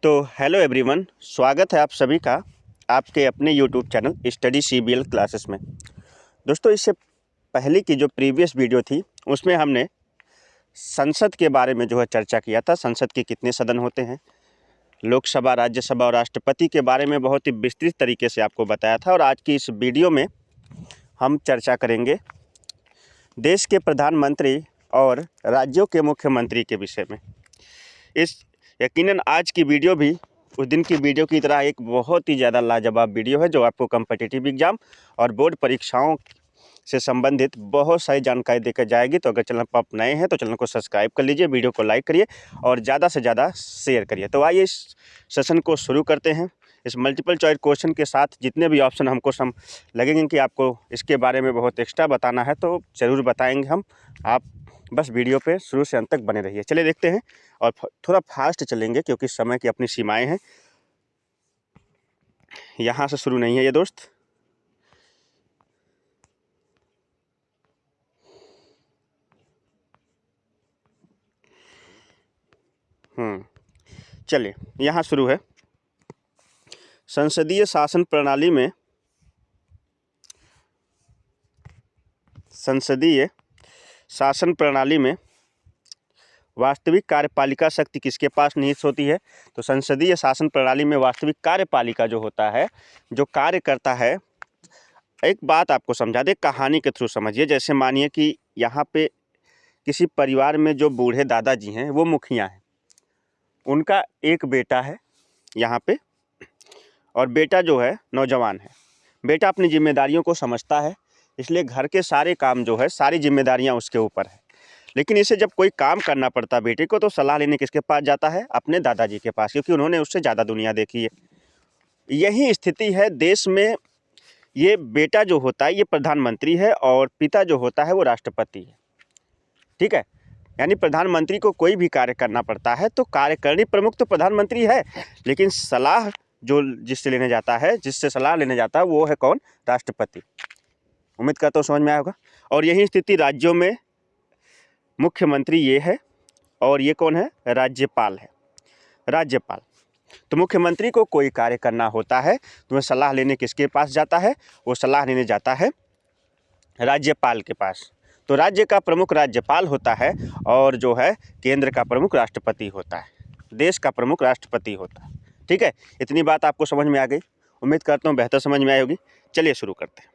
तो hello everyone, स्वागत है आप सभी का आपके अपने YouTube channel study CBL classes में। दोस्तों, इससे पहले की जो प्रीवियस वीडियो थी उसमें हमने संसद के बारे में जो है चर्चा किया था। संसद के कितने सदन होते हैं, लोकसभा, राज्यसभा और राष्ट्रपति के बारे में बहुत ही विस्तृत तरीके से आपको बताया था। और आज की इस वीडियो में हम चर्चा करेंगे देश के प्रधानमंत्री और राज्यों के मुख्यमंत्री के विषय में। यकीनन आज की वीडियो भी उस दिन की वीडियो की तरह एक बहुत ही ज़्यादा लाजवाब वीडियो है, जो आपको कॉम्पिटिटिव एग्जाम और बोर्ड परीक्षाओं से संबंधित बहुत सारी जानकारी देकर जाएगी। तो अगर चैनल पर आप नए हैं तो चैनल को सब्सक्राइब कर लीजिए, वीडियो को लाइक करिए और ज़्यादा से ज़्यादा शेयर करिए। तो आइए इस सेशन को शुरू करते हैं। इस मल्टीपल चॉइस क्वेश्चन के साथ जितने भी ऑप्शन हमको लगेंगे कि आपको इसके बारे में बहुत एक्स्ट्रा बताना है तो ज़रूर बताएँगे हम। आप बस वीडियो पे शुरू से अंत तक बने रहिए। चलिए देखते हैं, और थोड़ा फास्ट चलेंगे क्योंकि समय की अपनी सीमाएं हैं। यहाँ से शुरू नहीं है ये दोस्त। चलिए यहाँ शुरू है। संसदीय शासन प्रणाली में वास्तविक कार्यपालिका शक्ति किसके पास निहित होती है? तो संसदीय शासन प्रणाली में वास्तविक कार्यपालिका जो होता है, जो कार्य करता है, एक बात आपको समझा दे, कहानी के थ्रू समझिए। जैसे मानिए कि यहाँ पे किसी परिवार में जो बूढ़े दादाजी हैं वो मुखिया हैं, उनका एक बेटा है यहाँ पे, और बेटा जो है नौजवान है। बेटा अपनी जिम्मेदारियों को समझता है, इसलिए घर के सारे काम जो है, सारी जिम्मेदारियाँ उसके ऊपर है। लेकिन इसे जब कोई काम करना पड़ता है बेटे को, तो सलाह लेने किसके पास जाता है? अपने दादाजी के पास, क्योंकि उन्होंने उससे ज़्यादा दुनिया देखी है। यही स्थिति है देश में। ये बेटा जो होता है ये प्रधानमंत्री है और पिता जो होता है वो राष्ट्रपति है। ठीक है, यानी प्रधानमंत्री को कोई भी कार्य करना पड़ता है तो कार्यकारिणी प्रमुख तो प्रधानमंत्री है, लेकिन सलाह जो जिससे लेने जाता है, जिससे सलाह लेने जाता है, वो है कौन? राष्ट्रपति। उम्मीद करता हूँ समझ में आया होगा। और यही स्थिति राज्यों में मुख्यमंत्री ये है, और ये कौन है? राज्यपाल है। राज्यपाल। तो मुख्यमंत्री को कोई कार्य करना होता है तो वह सलाह लेने किसके पास जाता है? वो सलाह लेने जाता है राज्यपाल के पास। तो राज्य का प्रमुख राज्यपाल होता है और जो है केंद्र का प्रमुख राष्ट्रपति होता है, देश का प्रमुख राष्ट्रपति होता है। ठीक है, इतनी बात आपको समझ में आ गई। उम्मीद करता हूँ बेहतर समझ में आई होगी। चलिए शुरू करते हैं।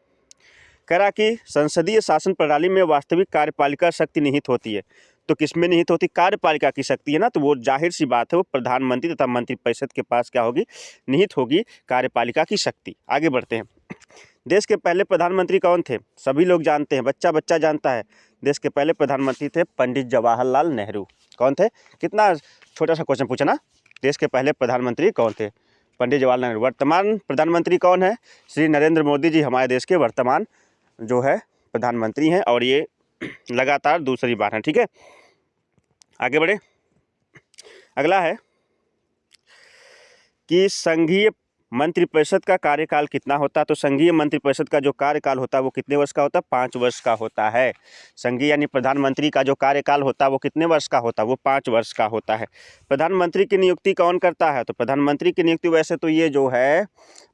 कह रहा कि संसदीय शासन प्रणाली में वास्तविक कार्यपालिका शक्ति निहित होती है। तो किसमें निहित होती? कार्यपालिका की शक्ति है ना, तो वो जाहिर सी बात है वो प्रधानमंत्री तथा मंत्रिपरिषद के पास क्या होगी? निहित होगी कार्यपालिका की शक्ति। आगे बढ़ते हैं। देश के पहले प्रधानमंत्री कौन थे? सभी लोग जानते हैं, बच्चा बच्चा जानता है। देश के पहले प्रधानमंत्री थे पंडित जवाहरलाल नेहरू। कौन थे? कितना छोटा सा क्वेश्चन पूछा ना। देश के पहले प्रधानमंत्री कौन थे? पंडित जवाहरलाल नेहरू। वर्तमान प्रधानमंत्री कौन है? श्री नरेंद्र मोदी जी हमारे देश के वर्तमान जो है प्रधानमंत्री हैं, और ये लगातार दूसरी बार है। ठीक है, आगे बढ़े। अगला है कि संघीय मंत्रिपरिषद का कार्यकाल कितना होता है? तो संघीय मंत्रिपरिषद का जो कार्यकाल होता है वो कितने वर्ष का होता है? 5 वर्ष का होता है। संघीय यानी प्रधानमंत्री का जो कार्यकाल होता है वो कितने वर्ष का होता है? वो 5 वर्ष का होता है। प्रधानमंत्री की नियुक्ति कौन करता है? तो प्रधानमंत्री की नियुक्ति वैसे तो ये जो है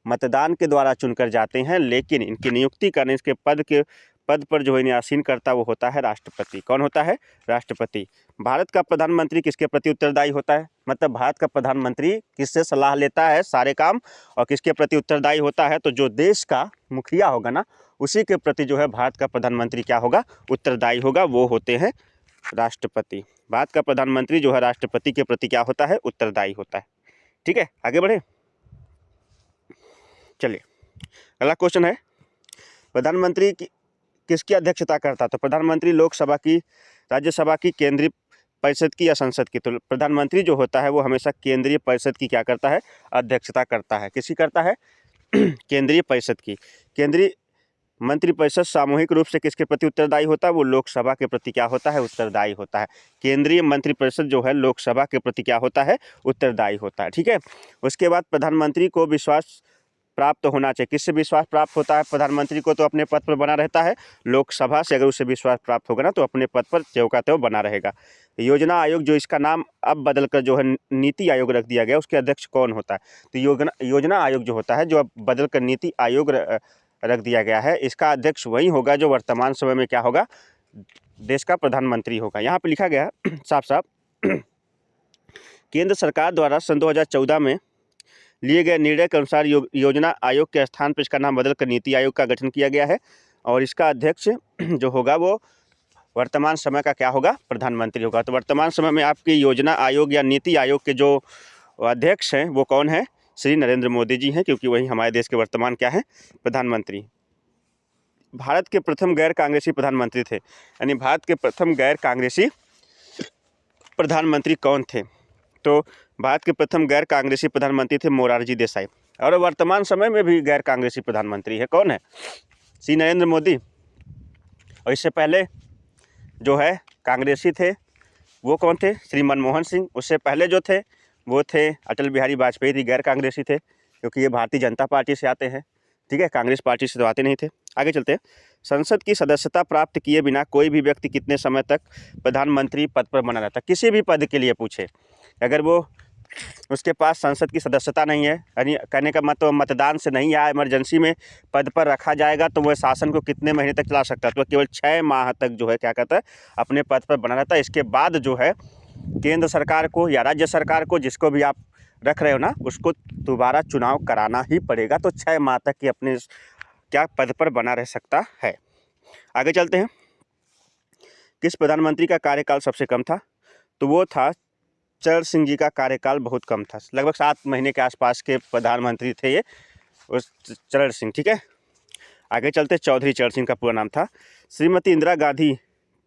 मतदान के द्वारा चुनकर जाते हैं, लेकिन इनकी नियुक्ति करने, इसके पद पर जो इन्हें आसीन करता वो होता है राष्ट्रपति। कौन होता है? राष्ट्रपति। भारत का प्रधानमंत्री किसके प्रति उत्तरदायी होता है? मतलब भारत का प्रधानमंत्री किससे सलाह लेता है सारे काम और किसके प्रति उत्तरदायी होता है? तो जो देश का मुखिया होगा ना, उसी के प्रति जो है भारत का प्रधानमंत्री क्या होगा? उत्तरदायी होगा। वो होते हैं राष्ट्रपति। भारत का प्रधानमंत्री जो है राष्ट्रपति के प्रति क्या होता है? उत्तरदायी होता है। ठीक है, आगे बढ़े। चलिए अगला क्वेश्चन है, प्रधानमंत्री किसकी अध्यक्षता करता है? तो प्रधानमंत्री लोकसभा की, राज्यसभा की, केंद्रीय परिषद की या संसद की? तो प्रधानमंत्री जो होता है वो हमेशा केंद्रीय परिषद की क्या करता है? अध्यक्षता करता है। किसकी करता है? केंद्रीय परिषद की। केंद्रीय मंत्रिपरिषद सामूहिक रूप से किसके प्रति उत्तरदायी होता है? वो लोकसभा के प्रति क्या होता है? उत्तरदायी होता है। केंद्रीय मंत्रिपरिषद जो है लोकसभा के प्रति क्या होता है? उत्तरदायी होता है। ठीक है, उसके बाद प्रधानमंत्री को विश्वास प्राप्त होना चाहिए। किससे विश्वास प्राप्त होता है प्रधानमंत्री को? तो अपने पद पर बना रहता है। लोकसभा से अगर उसे विश्वास प्राप्त होगा ना तो अपने पद पर त्यों का त्यों बना रहेगा। योजना आयोग, जो इसका नाम अब बदलकर जो है नीति आयोग रख दिया गया, उसके अध्यक्ष कौन होता है? तो योजना आयोग जो होता है, जो अब बदलकर नीति आयोग रख दिया गया है, इसका अध्यक्ष वही होगा जो वर्तमान समय में क्या होगा, देश का प्रधानमंत्री होगा। यहाँ पे लिखा गया साफ साफ केंद्र सरकार द्वारा सन 2014 में लिए गए निर्णय के अनुसार योजना आयोग के स्थान पर इसका नाम बदलकर नीति आयोग का गठन किया गया है और इसका अध्यक्ष जो होगा वो वर्तमान समय का क्या होगा, प्रधानमंत्री होगा। तो वर्तमान समय में आपकी योजना आयोग या नीति आयोग के जो अध्यक्ष हैं वो कौन है? श्री नरेंद्र मोदी जी हैं, क्योंकि वही हमारे देश के वर्तमान क्या है, प्रधानमंत्री। भारत के प्रथम गैर कांग्रेसी प्रधानमंत्री थे, यानी भारत के प्रथम गैर कांग्रेसी प्रधानमंत्री कौन थे? तो भारत के प्रथम गैर कांग्रेसी प्रधानमंत्री थे मोरारजी देसाई, और वर्तमान समय में भी गैर कांग्रेसी प्रधानमंत्री है, कौन है? श्री नरेंद्र मोदी। और इससे पहले जो है कांग्रेसी थे वो कौन थे? श्री मनमोहन सिंह। उससे पहले जो थे वो थे अटल बिहारी वाजपेयी जी, गैर कांग्रेसी थे, क्योंकि ये भारतीय जनता पार्टी से आते हैं, ठीक है, कांग्रेस पार्टी से तो आते नहीं थे। आगे चलते हैं। संसद की सदस्यता प्राप्त किए बिना कोई भी व्यक्ति कितने समय तक प्रधानमंत्री पद पर बना रहता? किसी भी पद के लिए पूछे, अगर वो उसके पास संसद की सदस्यता नहीं है, यानी कहने का मतलब मतदान से नहीं या इमरजेंसी में पद पर रखा जाएगा, तो वह शासन को कितने महीने तक चला सकता है? तो केवल 6 माह तक जो है क्या कहता है, अपने पद पर बना रहता है। इसके बाद जो है केंद्र सरकार को या राज्य सरकार को, जिसको भी आप रख रहे हो ना, उसको दोबारा चुनाव कराना ही पड़ेगा। तो 6 माह तक ये अपने क्या पद पर बना रह सकता है। आगे चलते हैं। किस प्रधानमंत्री का कार्यकाल सबसे कम था? तो वो था चरण सिंह जी का कार्यकाल बहुत कम था, लगभग 7 महीने के आसपास के प्रधानमंत्री थे ये, उस चरण सिंह, ठीक है। आगे चलते, चौधरी चरण सिंह का पूरा नाम था। श्रीमती इंदिरा गांधी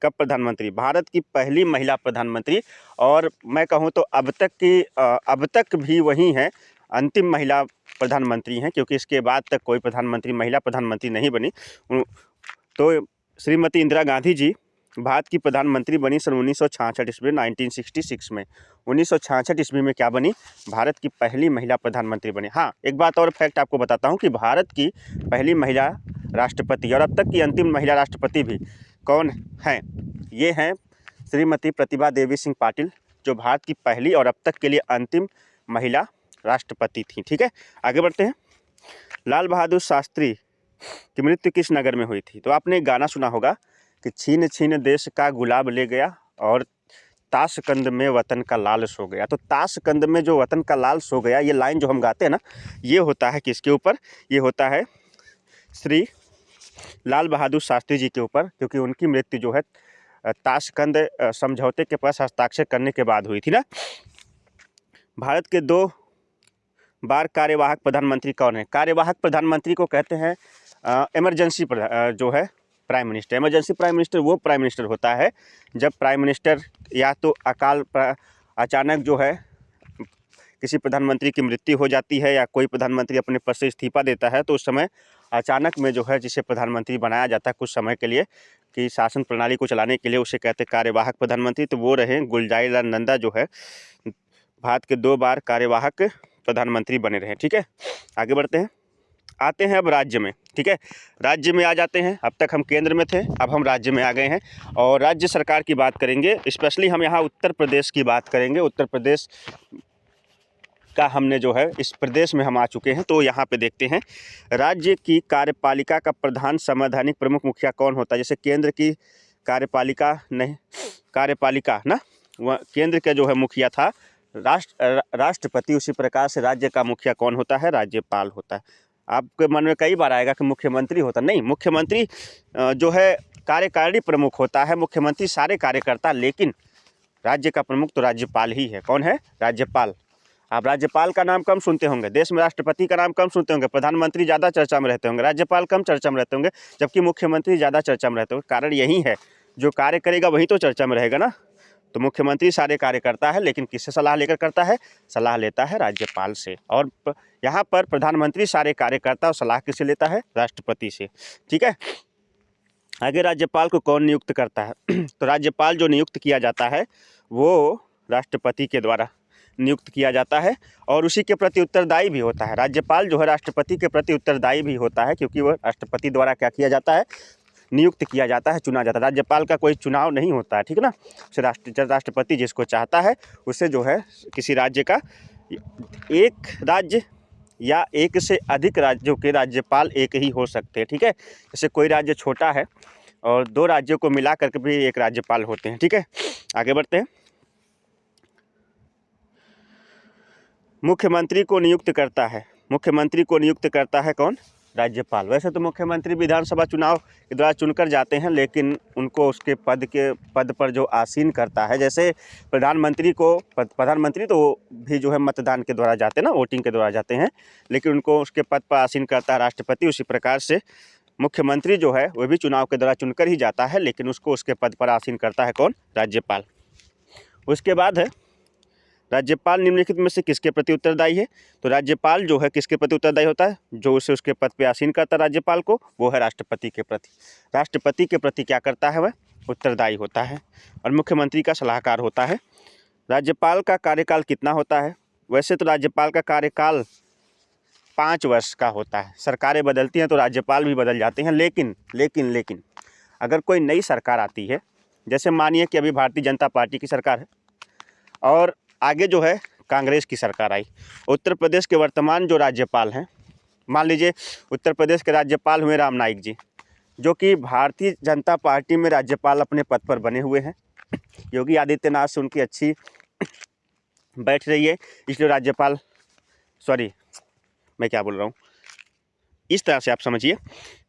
कब प्रधानमंत्री? भारत की पहली महिला प्रधानमंत्री, और मैं कहूँ तो अब तक भी वही हैं, अंतिम महिला प्रधानमंत्री हैं, क्योंकि इसके बाद तक कोई प्रधानमंत्री महिला प्रधानमंत्री नहीं बनी। तो श्रीमती इंदिरा गांधी जी भारत की प्रधानमंत्री बनी सन 1966 ईस्वी, 1966 में। 1966 ईस्वी में क्या बनी? भारत की पहली महिला प्रधानमंत्री बनी। हाँ, एक बात और फैक्ट आपको बताता हूँ कि भारत की पहली महिला राष्ट्रपति और अब तक की अंतिम महिला राष्ट्रपति भी कौन हैं? ये हैं श्रीमती प्रतिभा देवी सिंह पाटिल, जो भारत की पहली और अब तक के लिए अंतिम महिला राष्ट्रपति थी, ठीक है। आगे बढ़ते हैं। लाल बहादुर शास्त्री की मृत्यु किस नगर में हुई थी? तो आपने गाना सुना होगा कि छीन छीन देश का गुलाब ले गया और ताशकंद में वतन का लाल सो गया। तो ताशकंद में जो वतन का लाल सो गया, ये लाइन जो हम गाते हैं ना, ये होता है किसके ऊपर? ये होता है श्री लाल बहादुर शास्त्री जी के ऊपर, क्योंकि उनकी मृत्यु जो है ताशकंद समझौते के पास हस्ताक्षर करने के बाद हुई थी ना। भारत के 2 बार कार्यवाहक प्रधानमंत्री कौन है? कार्यवाहक प्रधानमंत्री को कहते हैं इमरजेंसी जो है prime minister. Emergency prime minister वो प्राइम मिनिस्टर होता है जब प्राइम मिनिस्टर या तो अचानक जो है किसी प्रधानमंत्री की मृत्यु हो जाती है या कोई प्रधानमंत्री अपने पद से इस्तीफा देता है, तो उस समय अचानक में जो है जिसे प्रधानमंत्री बनाया जाता है कुछ समय के लिए कि शासन प्रणाली को चलाने के लिए, उसे कहते हैं कार्यवाहक प्रधानमंत्री। तो वो रहे गुलजारी लाल नंदा, जो है भारत के 2 बार कार्यवाहक प्रधानमंत्री बने रहे, ठीक है। आगे बढ़ते हैं। आते हैं अब राज्य में, ठीक है। राज्य में आ जाते हैं। अब तक हम केंद्र में थे, अब हम राज्य में आ गए हैं और राज्य सरकार की बात करेंगे। स्पेशली हम यहाँ उत्तर प्रदेश की बात करेंगे। उत्तर प्रदेश का हमने जो है इस प्रदेश में हम आ चुके हैं। तो यहाँ पे देखते हैं राज्य की कार्यपालिका का प्रधान संवैधानिक प्रमुख मुखिया कौन होता है? जैसे केंद्र की कार्यपालिका ना, वह केंद्र का जो है मुखिया था राष्ट्रपति, उसी प्रकार से राज्य का मुखिया कौन होता है? राज्यपाल होता है। आपके मन में कई बार आएगा कि मुख्यमंत्री होता, नहीं, मुख्यमंत्री जो है कार्यकारिणी प्रमुख होता है। मुख्यमंत्री सारे कार्य करता, लेकिन राज्य का प्रमुख तो राज्यपाल ही है। कौन है? राज्यपाल। आप राज्यपाल का नाम कम सुनते होंगे, देश में राष्ट्रपति का नाम कम सुनते होंगे, प्रधानमंत्री ज़्यादा चर्चा में रहते होंगे, राज्यपाल कम चर्चा में रहते होंगे, जबकि मुख्यमंत्री ज़्यादा चर्चा में रहते होंगे। कारण यही है, जो कार्य करेगा वही तो चर्चा में रहेगा ना। तो मुख्यमंत्री सारे कार्य करता है, लेकिन किससे सलाह लेकर करता है? सलाह लेता है राज्यपाल से। और यहाँ पर प्रधानमंत्री सारे कार्य करता है और सलाह किससे लेता है? राष्ट्रपति से, ठीक है। आगे राज्यपाल को कौन नियुक्त करता है? तो राज्यपाल जो नियुक्त किया जाता है वो राष्ट्रपति के द्वारा नियुक्त किया जाता है और उसी के प्रति उत्तरदायी भी होता है। राज्यपाल जो है राष्ट्रपति के प्रति उत्तरदायी भी होता है, क्योंकि वह राष्ट्रपति द्वारा क्या किया जाता है, नियुक्त किया जाता है, चुना जाता है। राज्यपाल का कोई चुनाव नहीं होता है, ठीक है ना। राष्ट्रपति जिसको चाहता है उसे जो है किसी राज्य का, एक राज्य या एक से अधिक राज्यों के राज्यपाल एक ही हो सकते हैं, ठीक है। जैसे कोई राज्य छोटा है और 2 राज्यों को मिला करके भी एक राज्यपाल होते हैं, ठीक है। आगे बढ़ते हैं। मुख्यमंत्री को नियुक्त करता है, मुख्यमंत्री को नियुक्त करता है कौन, राज्यपाल। वैसे तो मुख्यमंत्री विधानसभा चुनाव के द्वारा चुनकर जाते हैं, लेकिन उनको उसके पद पर जो आसीन करता है, जैसे प्रधानमंत्री तो भी जो है मतदान के द्वारा जाते हैं ना, वोटिंग के द्वारा जाते हैं, लेकिन उनको उसके पद पर आसीन करता है राष्ट्रपति। उसी प्रकार से मुख्यमंत्री जो है वह भी चुनाव के द्वारा चुनकर ही जाता है, लेकिन उसको उसके पद पर आसीन करता है कौन, राज्यपाल। उसके बाद है राज्यपाल निम्नलिखित में से किसके प्रति उत्तरदायी है। तो राज्यपाल जो है किसके प्रति उत्तरदायी होता है, जो उसे उसके पद पे आसीन करता है राज्यपाल को, वो है राष्ट्रपति के प्रति। राष्ट्रपति के प्रति क्या करता है, वह उत्तरदायी होता है और मुख्यमंत्री का सलाहकार होता है। राज्यपाल का कार्यकाल कितना होता है। वैसे तो राज्यपाल का कार्यकाल 5 वर्ष का होता है। सरकारें बदलती हैं तो राज्यपाल भी बदल जाते हैं, लेकिन अगर कोई नई सरकार आती है, जैसे मानिए कि अभी भारतीय जनता पार्टी की सरकार है और आगे जो है कांग्रेस की सरकार आई। उत्तर प्रदेश के वर्तमान जो राज्यपाल हैं, मान लीजिए उत्तर प्रदेश के राज्यपाल हुए राम नाईक जी, जो कि भारतीय जनता पार्टी में राज्यपाल अपने पद पर बने हुए हैं। योगी आदित्यनाथ से उनकी अच्छी बैठ रही है, इसलिए राज्यपाल, सॉरी मैं क्या बोल रहा हूँ, इस तरह से आप समझिए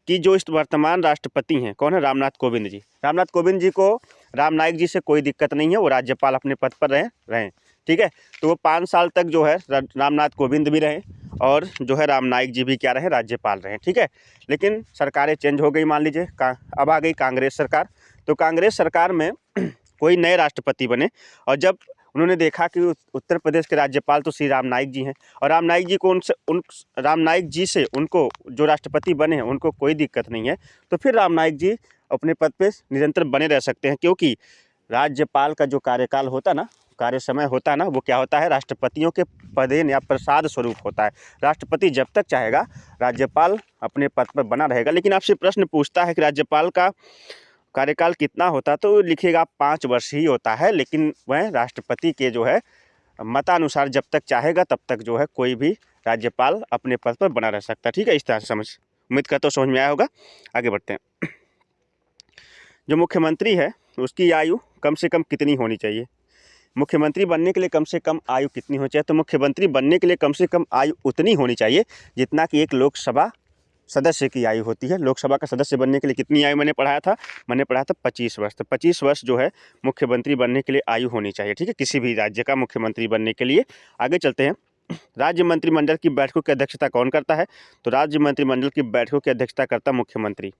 कि जो इस वर्तमान राष्ट्रपति हैं कौन है, रामनाथ कोविंद जी। रामनाथ कोविंद जी को राम नाईक जी से कोई दिक्कत नहीं है, वो राज्यपाल अपने पद पर रहें, ठीक है। तो वो 5 साल तक जो है रामनाथ कोविंद भी रहे और जो है राम नाईक जी भी क्या रहे, राज्यपाल रहे, ठीक है। लेकिन सरकारें चेंज हो गई, मान लीजिए अब आ गई कांग्रेस सरकार। तो कांग्रेस सरकार में कोई नए राष्ट्रपति बने और जब उन्होंने देखा कि उत्तर प्रदेश के राज्यपाल तो श्री राम नाईक जी हैं और राम नाईक जी से उनको जो राष्ट्रपति बने हैं उनको कोई दिक्कत नहीं है, तो फिर राम नाईक जी अपने पद पे निरंतर बने रह सकते हैं, क्योंकि राज्यपाल का जो कार्यकाल होता ना, कार्य समय होता है ना, वो क्या होता है, राष्ट्रपतियों के पदेन या प्रसाद स्वरूप होता है। राष्ट्रपति जब तक चाहेगा राज्यपाल अपने पद पर बना रहेगा। लेकिन आपसे प्रश्न पूछता है कि राज्यपाल का कार्यकाल कितना होता है, तो लिखिएगा 5 वर्ष ही होता है, लेकिन वह राष्ट्रपति के जो है मतानुसार जब तक चाहेगा तब तक जो है कोई भी राज्यपाल अपने पद पर बना रह सकता है, ठीक है। इस तरह से उम्मीद करता हूँ समझ में आया होगा। आगे बढ़ते हैं। जो मुख्यमंत्री है उसकी आयु कम से कम कितनी होनी चाहिए। मुख्यमंत्री बनने के लिए कम से कम आयु कितनी होनी चाहिए। तो मुख्यमंत्री बनने के लिए कम से कम आयु उतनी होनी चाहिए जितना कि एक लोकसभा सदस्य की आयु होती है। लोकसभा का सदस्य बनने के लिए कितनी आयु मैंने पढ़ाया था 25 वर्ष। तो 25 वर्ष जो है मुख्यमंत्री बनने के लिए आयु होनी चाहिए, ठीक है, किसी भी राज्य का मुख्यमंत्री बनने के लिए। आगे चलते हैं। राज्य मंत्रिमंडल की बैठकों की अध्यक्षता कौन करता है। तो राज्य मंत्रिमंडल की बैठकों की अध्यक्षता करता मुख्यमंत्री,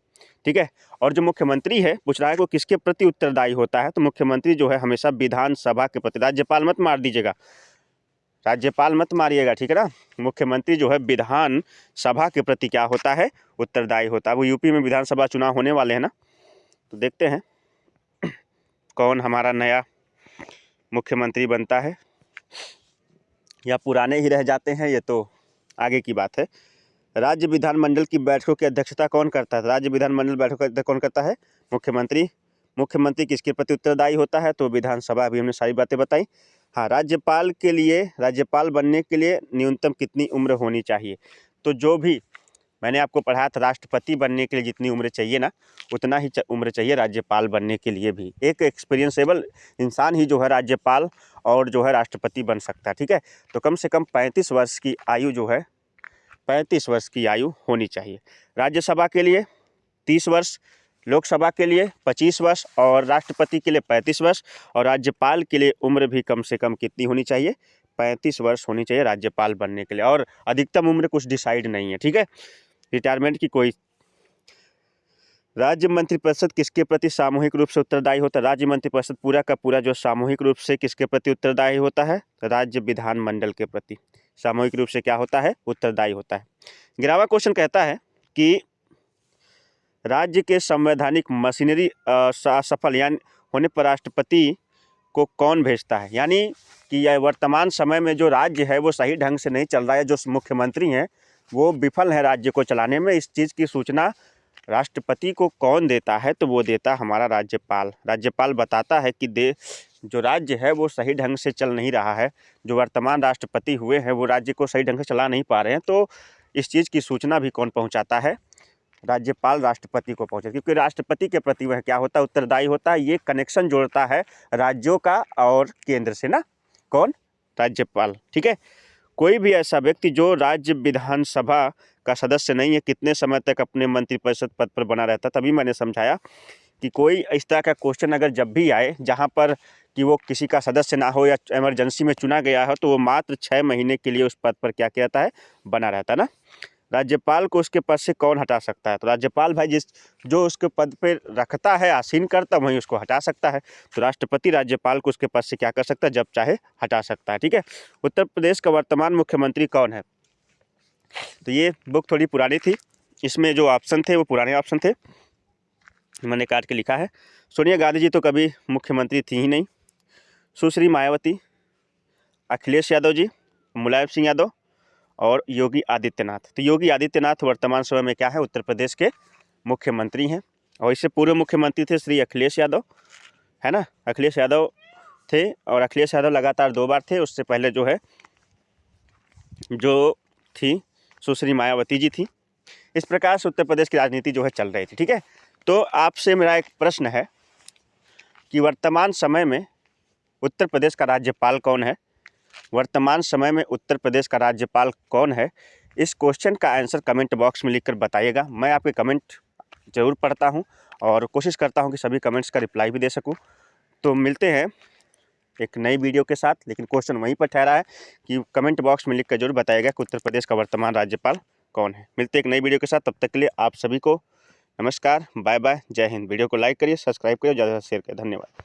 ठीक है। और जो मुख्यमंत्री है पूछ रहा है वो किसके प्रति उत्तरदायी होता है। तो मुख्यमंत्री जो है हमेशा विधानसभा के प्रति, राज्यपाल मत मार दीजिएगा, राज्यपाल मत मारिएगा, ठीक है ना। मुख्यमंत्री जो है विधान सभा के प्रति क्या होता है, उत्तरदायी होता है। वो यूपी में विधानसभा चुनाव होने वाले हैं ना, तो देखते हैं कौन हमारा नया मुख्यमंत्री बनता है या पुराने ही रह जाते हैं, ये तो आगे की बात है। राज्य विधानमंडल की बैठकों की अध्यक्षता कौन करता है। राज्य विधानमंडल बैठकों की अध्यक्षता कौन करता है, मुख्यमंत्री। मुख्यमंत्री किसके प्रति उत्तरदायी होता है, तो विधानसभा। अभी हमने सारी बातें बताई। हाँ, राज्यपाल के लिए, राज्यपाल बनने के लिए न्यूनतम कितनी उम्र होनी चाहिए। तो जो भी मैंने आपको पढ़ाया था, राष्ट्रपति बनने के लिए जितनी उम्र चाहिए ना, उतना ही उम्र चाहिए राज्यपाल बनने के लिए भी। एक एक्सपीरियंसेबल इंसान ही जो है राज्यपाल और जो है राष्ट्रपति बन सकता है, ठीक है। तो कम से कम 35 वर्ष की आयु जो है, 35 वर्ष की आयु होनी चाहिए। राज्यसभा के लिए 30 वर्ष, लोकसभा के लिए 25 वर्ष और राष्ट्रपति के लिए 35 वर्ष और राज्यपाल के लिए उम्र भी कम से कम कितनी होनी चाहिए, 35 वर्ष होनी चाहिए राज्यपाल बनने के लिए। और अधिकतम उम्र कुछ डिसाइड नहीं है, ठीक है, रिटायरमेंट की कोई। राज्य मंत्रिपरिषद किसके प्रति सामूहिक रूप से उत्तरदायी होता है। राज्य मंत्रिपरिषद पूरा का पूरा जो सामूहिक रूप से किसके प्रति उत्तरदायी होता है, राज्य विधानमंडल के प्रति सामूहिक रूप से क्या होता है, उत्तरदायी होता है। 11वां क्वेश्चन कहता है कि राज्य के संवैधानिक मशीनरी असफल यानी होने पर राष्ट्रपति को कौन भेजता है, यानी कि यह वर्तमान समय में जो राज्य है वो सही ढंग से नहीं चल रहा है, जो मुख्यमंत्री हैं वो विफल हैं राज्य को चलाने में, इस चीज़ की सूचना राष्ट्रपति को कौन देता है, तो वो देता हमारा राज्यपाल। राज्यपाल बताता है कि जो राज्य है वो सही ढंग से चल नहीं रहा है, जो वर्तमान राष्ट्रपति हुए हैं वो राज्य को सही ढंग से चला नहीं पा रहे हैं, तो इस चीज़ की सूचना भी कौन पहुंचाता है, राज्यपाल राष्ट्रपति को पहुंचाता है, क्योंकि राष्ट्रपति के प्रति वह क्या होता है, उत्तरदायी होता है। ये कनेक्शन जोड़ता है राज्यों का और केंद्र से ना, कौन, राज्यपाल। ठीक है, कोई भी ऐसा व्यक्ति जो राज्य विधानसभा का सदस्य नहीं है कितने समय तक अपने मंत्रिपरिषद पद पर बना रहता, तभी मैंने समझाया कि कोई इस तरह का क्वेश्चन अगर जब भी आए जहां पर कि वो किसी का सदस्य ना हो या इमरजेंसी में चुना गया हो, तो वो मात्र 6 महीने के लिए उस पद पर क्या कहता है, बना रहता ना। राज्यपाल को उसके पद से कौन हटा सकता है, तो राज्यपाल भाई जो उसके पद पर रखता है, आसीन करता, वहीं उसको हटा सकता है। तो राष्ट्रपति राज्यपाल को उसके पद से क्या कर सकता है, जब चाहे हटा सकता है। ठीक है, उत्तर प्रदेश का वर्तमान मुख्यमंत्री कौन है, तो ये बुक थोड़ी पुरानी थी, इसमें जो ऑप्शन थे वो पुराने ऑप्शन थे, मैंने काट के लिखा है। सोनिया गांधी जी तो कभी मुख्यमंत्री थी ही नहीं, सुश्री मायावती, अखिलेश यादव जी, मुलायम सिंह यादव और योगी आदित्यनाथ। तो योगी आदित्यनाथ वर्तमान समय में क्या है, उत्तर प्रदेश के मुख्यमंत्री हैं, और इससे पूर्व मुख्यमंत्री थे श्री अखिलेश यादव, है ना, अखिलेश यादव थे, और अखिलेश यादव लगातार 2 बार थे, उससे पहले जो है जो थी सुश्री मायावती जी थी। इस प्रकार से उत्तर प्रदेश की राजनीति जो है चल रही थी। ठीक है, तो आपसे मेरा एक प्रश्न है कि वर्तमान समय में उत्तर प्रदेश का राज्यपाल कौन है, वर्तमान समय में उत्तर प्रदेश का राज्यपाल कौन है, इस क्वेश्चन का आंसर कमेंट बॉक्स में लिखकर बताइएगा। मैं आपके कमेंट ज़रूर पढ़ता हूं और कोशिश करता हूं कि सभी कमेंट्स का रिप्लाई भी दे सकूं। तो मिलते हैं एक नई वीडियो के साथ, लेकिन क्वेश्चन वहीं पर ठहरा है कि कमेंट बॉक्स में लिखकर जरूर बताइएगा कि उत्तर प्रदेश का वर्तमान राज्यपाल कौन है। मिलते हैं एक नई वीडियो के साथ, तब तक के लिए आप सभी को नमस्कार, बाय बाय, जय हिंद। वीडियो को लाइक करिए, सब्सक्राइब करिए, ज़्यादा से शेयर करिए। धन्यवाद।